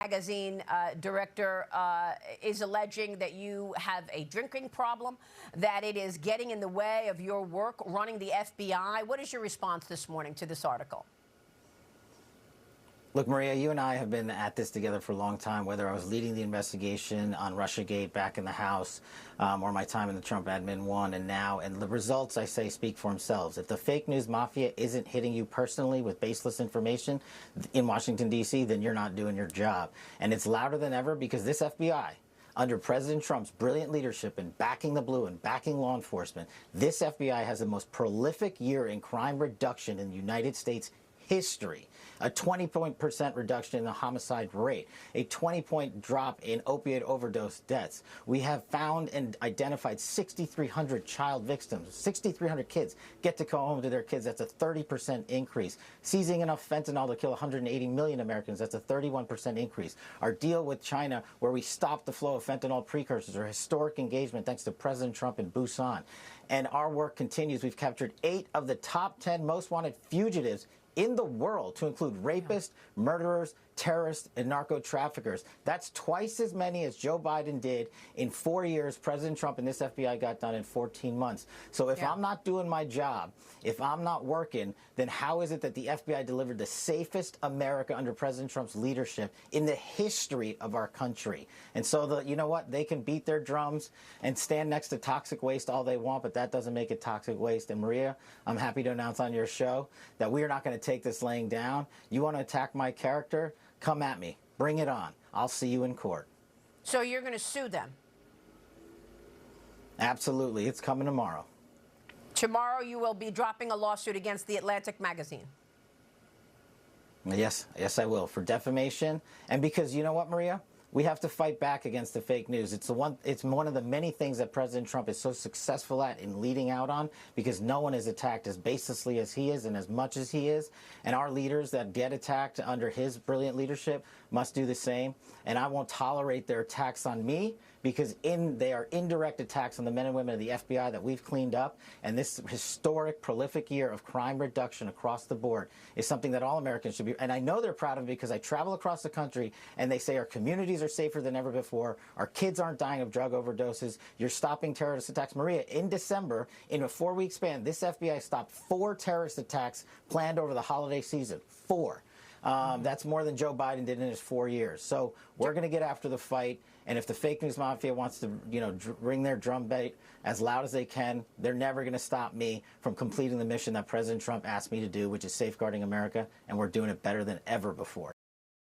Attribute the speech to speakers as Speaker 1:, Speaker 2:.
Speaker 1: Magazine director is alleging that you have a drinking problem, that it is getting in the way of your work running the FBI. What is your response this morning to this article?
Speaker 2: Look, Maria, you and I have been at this together for a long time, whether I was leading the investigation on Russiagate back in the House or my time in the Trump admin 1 and now. And the results, I say, speak for themselves. If the fake news mafia isn't hitting you personally with baseless information in Washington, D.C., then you're not doing your job. And it's louder than ever because this FBI, under President Trump's brilliant leadership and backing the blue and backing law enforcement, this FBI has the most prolific year in crime reduction in the United States history. A 20% reduction in the homicide rate, a 20-point drop in opiate overdose deaths. We have found and identified 6,300 child victims. 6,300 kids get to go home to their kids. That's a 30% increase. Seizing enough fentanyl to kill 180 million Americans. That's a 31% increase. Our deal with China, where we stopped the flow of fentanyl precursors, a historic engagement thanks to President Trump in Busan. And our work continues. We've captured 8 of the top 10 most wanted fugitives in the world, to include rapists, murderers, terrorists, and narco traffickers. That's twice as many as Joe Biden did in 4 years. President Trump and this FBI got done in 14 months. So if I'm not doing my job, if I'm not working, then how is it that the FBI delivered the safest America under President Trump's leadership in the history of our country? And so, you know what? They can beat their drums and stand next to toxic waste all they want, but that doesn't make it toxic waste. And Maria, I'm happy to announce on your show that we are not going to take this laying down. You want to attack my character? Come at me. Bring it on. I'll see you in court.
Speaker 1: So you're going to sue them?
Speaker 2: Absolutely. It's coming tomorrow.
Speaker 1: Tomorrow you will be dropping a lawsuit against the Atlantic magazine.
Speaker 2: Yes, I will, for defamation. And because you know what, Maria? We have to fight back against the fake news. It's one of the many things that President Trump is so successful at in leading out on, because no one is attacked as baselessly as he is and as much as he is. And our leaders that get attacked under his brilliant leadership must do the same. And I won't tolerate their attacks on me, because they are indirect attacks on the men and women of the FBI that we've cleaned up. And this historic, prolific year of crime reduction across the board is something that all Americans should be. And I know they're proud of it because I travel across the country and they say our communities are safer than ever before. Our kids aren't dying of drug overdoses. You're stopping terrorist attacks. Maria, in December, in a 4-week span, this FBI stopped 4 terrorist attacks planned over the holiday season. 4. That's more than Joe Biden did in his 4 years. So we're going to get after the fight. And if the fake news mafia wants to, ring their drumbeat as loud as they can, they're never going to stop me from completing the mission that President Trump asked me to do, which is safeguarding America. And we're doing it better than ever before.